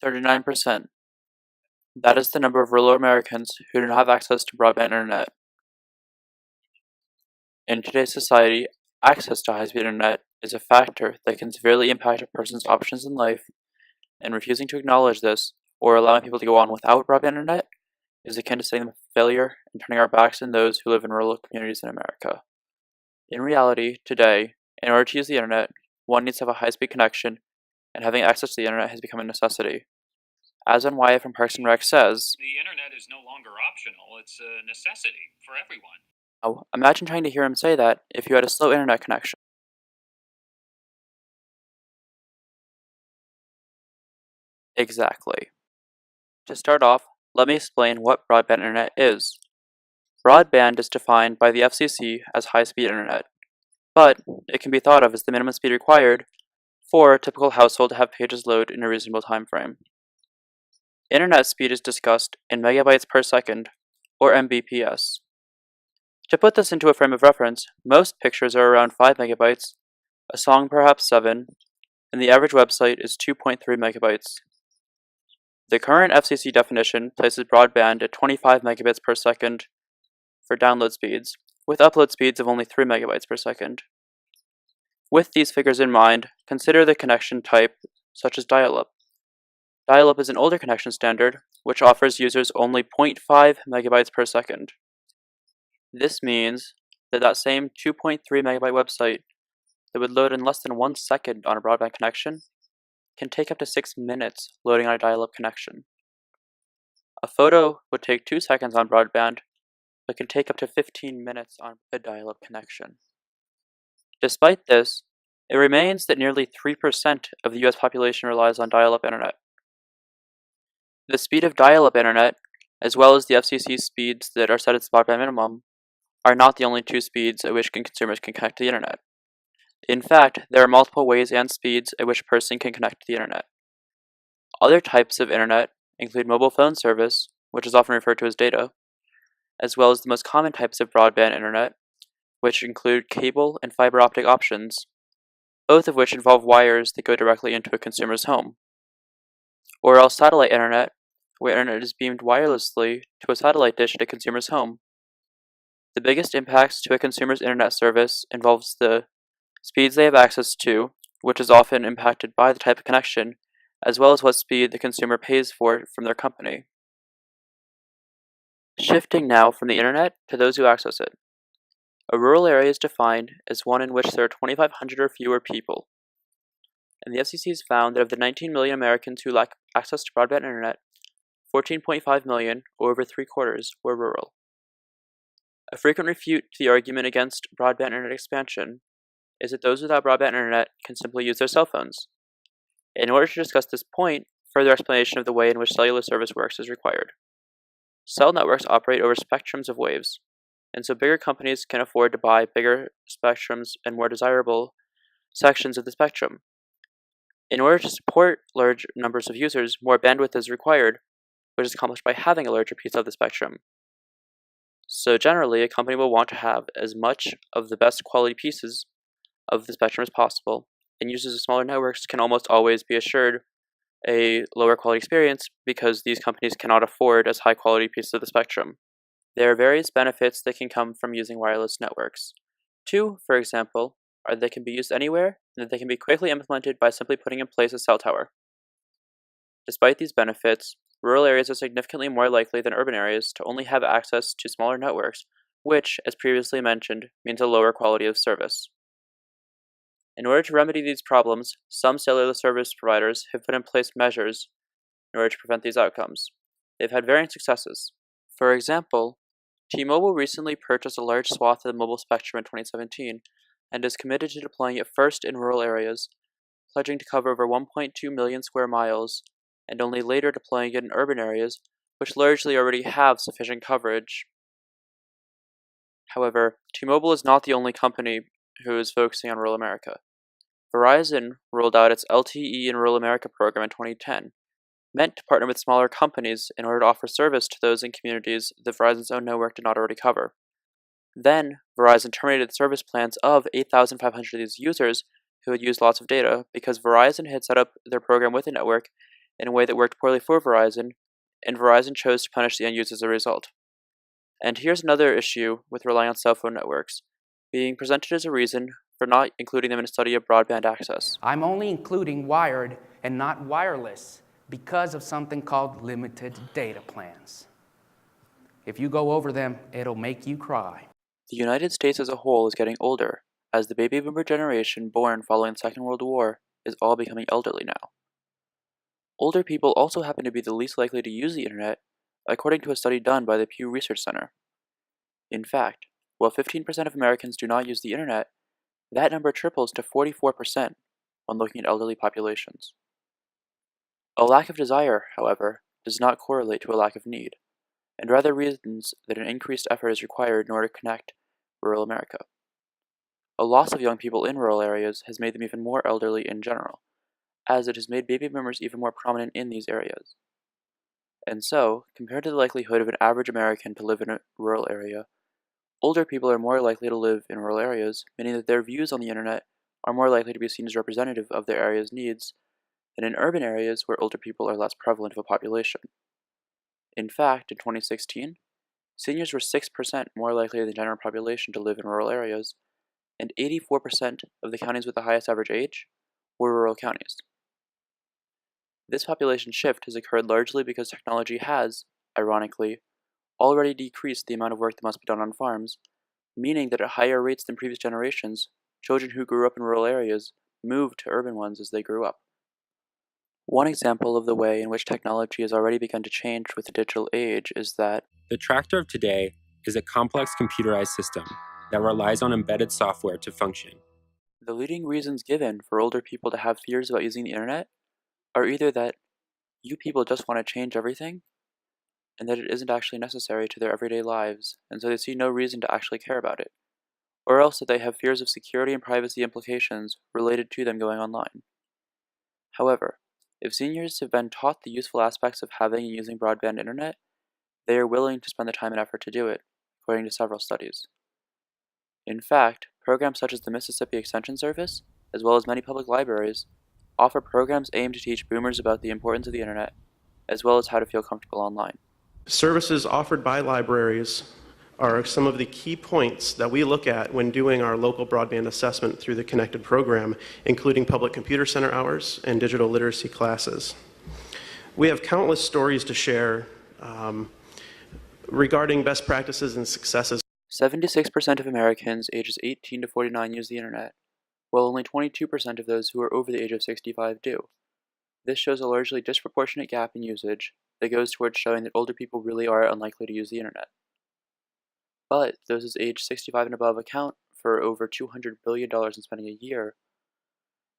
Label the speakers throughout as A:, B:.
A: 39%. That is the number of rural Americans who do not have access to broadband internet. In today's society, access to high-speed internet is a factor that can severely impact a person's options in life, and refusing to acknowledge this, or allowing people to go on without broadband internet, is akin to setting them for failure and turning our backs on those who live in rural communities in America. In reality, today, in order to use the internet, one needs to have a high-speed connection, and having access to the internet has become a necessity. As Wyatt from Parks and Rec says,
B: "The internet is no longer optional, it's a necessity for everyone."
A: Now, imagine trying to hear him say that if you had a slow internet connection. Exactly. To start off, let me explain what broadband internet is. Broadband is defined by the FCC as high-speed internet, but it can be thought of as the minimum speed required for a typical household to have pages load in a reasonable time frame. Internet speed is discussed in megabytes per second, or Mbps. To put this into a frame of reference, most pictures are around 5 megabytes, a song perhaps 7, and the average website is 2.3 megabytes. The current FCC definition places broadband at 25 megabits per second for download speeds, with upload speeds of only 3 megabytes per second. With these figures in mind, consider the connection type, such as dial-up. Dial-up is an older connection standard, which offers users only 0.5 megabytes per second. This means that that same 2.3 megabyte website that would load in less than 1 second on a broadband connection can take up to 6 minutes loading on a dial-up connection. A photo would take 2 seconds on broadband, but can take up to 15 minutes on a dial-up connection. Despite this, it remains that nearly 3% of the US population relies on dial-up internet. The speed of dial-up internet, as well as the FCC speeds that are set at the broadband minimum, are not the only two speeds at which consumers can connect to the internet. In fact, there are multiple ways and speeds at which a person can connect to the internet. Other types of internet include mobile phone service, which is often referred to as data, as well as the most common types of broadband internet, which include cable and fiber optic options, both of which involve wires that go directly into a consumer's home. Or else satellite internet, where internet is beamed wirelessly to a satellite dish at a consumer's home. The biggest impacts to a consumer's internet service involves the speeds they have access to, which is often impacted by the type of connection, as well as what speed the consumer pays for from their company. Shifting now from the internet to those who access it. A rural area is defined as one in which there are 2,500 or fewer people. And the FCC has found that of the 19 million Americans who lack access to broadband internet, 14.5 million, or over 3/4, were rural. A frequent refute to the argument against broadband internet expansion is that those without broadband internet can simply use their cell phones. In order to discuss this point, further explanation of the way in which cellular service works is required. Cell networks operate over spectrums of waves, and so bigger companies can afford to buy bigger spectrums and more desirable sections of the spectrum. In order to support large numbers of users, more bandwidth is required, which is accomplished by having a larger piece of the spectrum. So generally, a company will want to have as much of the best quality pieces of the spectrum as possible, and users of smaller networks can almost always be assured a lower quality experience because these companies cannot afford as high quality pieces of the spectrum. There are various benefits that can come from using wireless networks. Two, for example, are that they can be used anywhere and that they can be quickly implemented by simply putting in place a cell tower. Despite these benefits, rural areas are significantly more likely than urban areas to only have access to smaller networks, which, as previously mentioned, means a lower quality of service. In order to remedy these problems, some cellular service providers have put in place measures in order to prevent these outcomes. They've had varying successes. For example, T-Mobile recently purchased a large swath of the mobile spectrum in 2017 and is committed to deploying it first in rural areas, pledging to cover over 1.2 million square miles, and only later deploying it in urban areas, which largely already have sufficient coverage. However, T-Mobile is not the only company who is focusing on rural America. Verizon rolled out its LTE in Rural America program in 2010, meant to partner with smaller companies in order to offer service to those in communities that Verizon's own network did not already cover. Then, Verizon terminated service plans of 8,500 of these users who had used lots of data because Verizon had set up their program with a network in a way that worked poorly for Verizon, and Verizon chose to punish the end users as a result. And here's another issue with relying on cell phone networks, being presented as a reason for not including them in a study of broadband access.
C: I'm only including wired and not wireless because of something called limited data plans. If you go over them, it'll make you cry.
A: The United States as a whole is getting older, as the baby boomer generation born following the Second World War is all becoming elderly now. Older people also happen to be the least likely to use the internet, according to a study done by the Pew Research Center. In fact, while 15% of Americans do not use the internet, that number triples to 44% when looking at elderly populations. A lack of desire, however, does not correlate to a lack of need, and rather reasons that an increased effort is required in order to connect rural America. A loss of young people in rural areas has made them even more elderly in general, as it has made baby boomers even more prominent in these areas. And so, compared to the likelihood of an average American to live in a rural area, older people are more likely to live in rural areas, meaning that their views on the internet are more likely to be seen as representative of their area's needs than in urban areas where older people are less prevalent of a population. In fact, in 2016, seniors were 6% more likely than the general population to live in rural areas, and 84% of the counties with the highest average age were rural counties. This population shift has occurred largely because technology has, ironically, already decreased the amount of work that must be done on farms, meaning that at higher rates than previous generations, children who grew up in rural areas moved to urban ones as they grew up. One example of the way in which technology has already begun to change with the digital age is that
D: the tractor of today is a complex computerized system that relies on embedded software to function.
A: the leading reasons given for older people to have fears about using the internet are either that you people just want to change everything, and that it isn't actually necessary to their everyday lives, and so they see no reason to actually care about it, or else that they have fears of security and privacy implications related to them going online. However, if seniors have been taught the useful aspects of having and using broadband internet, they are willing to spend the time and effort to do it, according to several studies. In fact, programs such as the Mississippi Extension Service, as well as many public libraries, offer programs aimed to teach boomers about the importance of the internet, as well as how to feel comfortable online.
E: Services offered by libraries are some of the key points that we look at when doing our local broadband assessment through the Connected program, including public computer center hours and digital literacy classes. We have countless stories to share regarding best practices and successes.
A: 76% of Americans ages 18 to 49 use the internet, while only 22% of those who are over the age of 65 do. This shows a largely disproportionate gap in usage that goes towards showing that older people really are unlikely to use the internet. But those aged 65 and above account for over $200 billion in spending a year,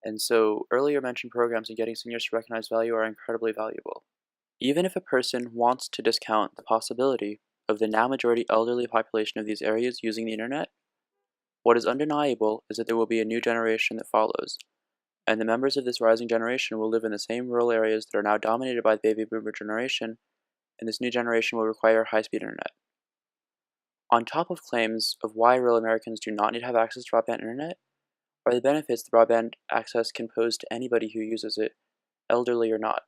A: and so earlier mentioned programs in getting seniors to recognize value are incredibly valuable. Even if a person wants to discount the possibility of the now majority elderly population of these areas using the internet, what is undeniable is that there will be a new generation that follows, and the members of this rising generation will live in the same rural areas that are now dominated by the baby boomer generation, and this new generation will require high-speed internet. On top of claims of why rural Americans do not need to have access to broadband internet, are the benefits the broadband access can pose to anybody who uses it, elderly or not.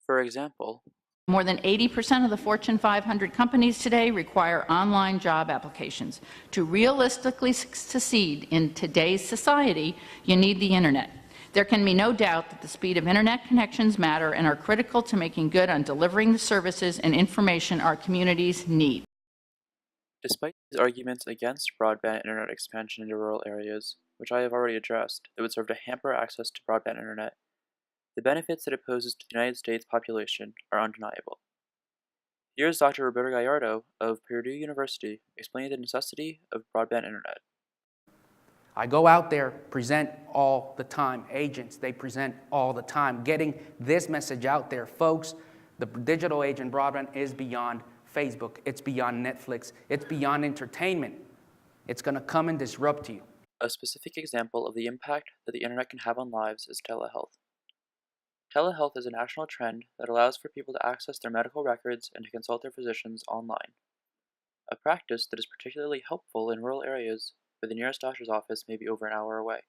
A: For example,
F: more than 80% of the Fortune 500 companies today require online job applications. To realistically succeed in today's society, you need the internet. There can be no doubt that the speed of internet connections matter and are critical to making good on delivering the services and information our communities need.
A: Despite these arguments against broadband internet expansion into rural areas, which I have already addressed, that would serve to hamper access to broadband internet, the benefits that it poses to the United States population are undeniable. Here's Dr. Roberto Gallardo of Purdue University explaining the necessity of broadband internet.
C: I go out there, present all the time. Agents, they present all the time. Getting this message out there, folks, the digital age and broadband is beyond Facebook. It's beyond Netflix. It's beyond entertainment. It's going to come and disrupt you.
A: A specific example of the impact that the internet can have on lives is telehealth. Telehealth is a national trend that allows for people to access their medical records and to consult their physicians online, a practice that is particularly helpful in rural areas where the nearest doctor's office may be over an hour away.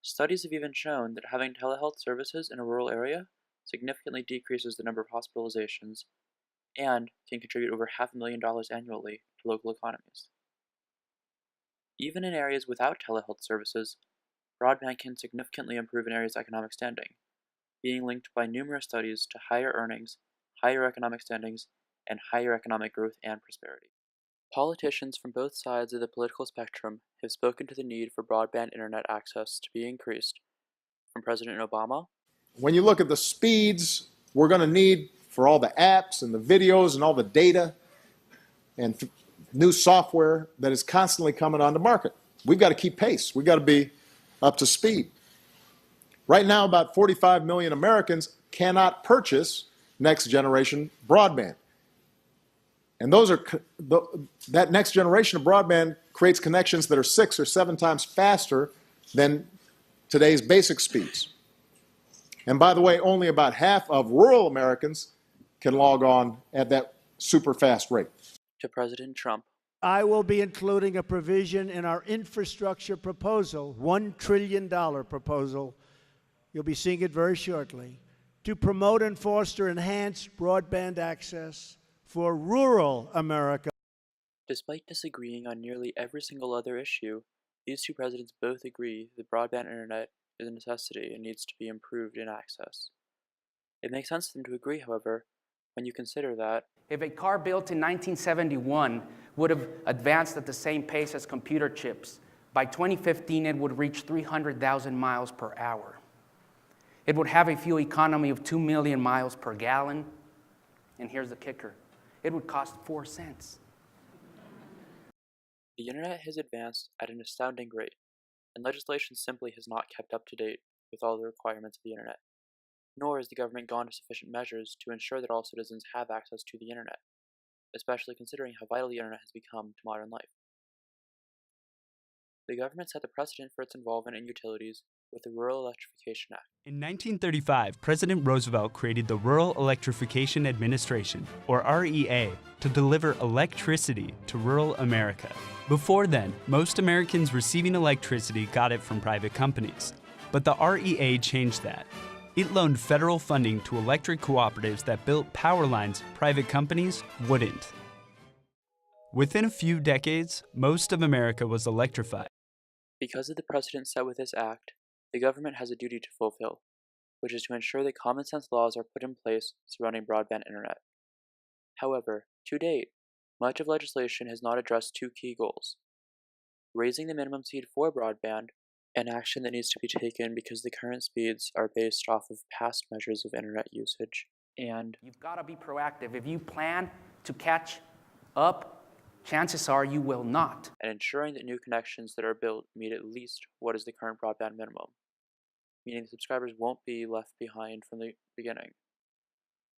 A: Studies have even shown that having telehealth services in a rural area significantly decreases the number of hospitalizations, and can contribute over $500,000 annually to local economies. Even in areas without telehealth services, broadband can significantly improve an area's economic standing, being linked by numerous studies to higher earnings, higher economic standings, and higher economic growth and prosperity. Politicians from both sides of the political spectrum have spoken to the need for broadband internet access to be increased, from President Obama.
G: When you look at the speeds we're going to need for all the apps and the videos and all the data and new software that is constantly coming on the market, we've got to keep pace. We've got to be up to speed. Right now, about 45 million Americans cannot purchase next generation broadband. And that next generation of broadband creates connections that are 6 or 7 times faster than today's basic speeds. And by the way, only about half of rural Americans can log on at that super fast rate.
A: To President Trump.
H: I will be including a provision in our infrastructure proposal, $1 trillion proposal, you'll be seeing it very shortly, to promote and foster enhanced broadband access for rural America.
A: Despite disagreeing on nearly every single other issue, these two presidents both agree that broadband internet is a necessity and needs to be improved in access. It makes sense for them to agree, however, when you consider that
C: if a car built in 1971 would have advanced at the same pace as computer chips, by 2015 it would reach 300,000 miles per hour. It would have a fuel economy of 2 million miles per gallon. And here's the kicker. It would cost 4 cents.
A: The internet has advanced at an astounding rate, and legislation simply has not kept up to date with all the requirements of the internet. Nor has the government gone to sufficient measures to ensure that all citizens have access to the internet, especially considering how vital the internet has become to modern life. The government set the precedent for its involvement in utilities with the Rural Electrification Act.
I: In 1935, President Roosevelt created the Rural Electrification Administration, or REA, to deliver electricity to rural America. Before then, most Americans receiving electricity got it from private companies. But the REA changed that. It loaned federal funding to electric cooperatives that built power lines private companies wouldn't. Within a few decades, most of America was electrified.
A: Because of the precedent set with this act, the government has a duty to fulfill, which is to ensure that common sense laws are put in place surrounding broadband internet. However, to date, much of legislation has not addressed two key goals: raising the minimum speed for broadband, an action that needs to be taken because the current speeds are based off of past measures of internet usage, and
C: you've got to be proactive. If you plan to catch up, chances are you will not.
A: And ensuring that new connections that are built meet at least what is the current broadband minimum, meaning the subscribers won't be left behind from the beginning.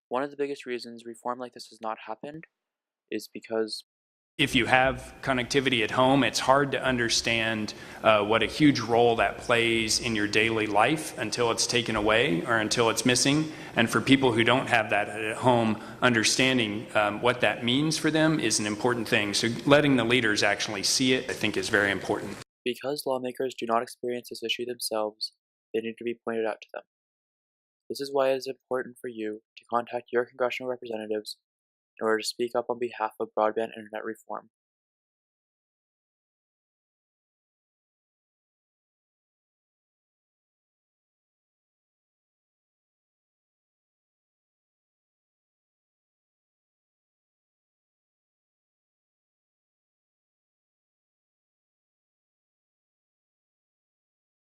A: One of the biggest reasons reform like this has not happened is because
B: If you have connectivity at home, it's hard to understand what a huge role that plays in your daily life until it's taken away or until it's missing. And for people who don't have that at home, understanding what that means for them is an important thing. So letting the leaders actually see it, I think, is very important.
A: Because lawmakers do not experience this issue themselves, they need to be pointed out to them. This is why it is important for you to contact your congressional representatives in order to speak up on behalf of broadband internet reform.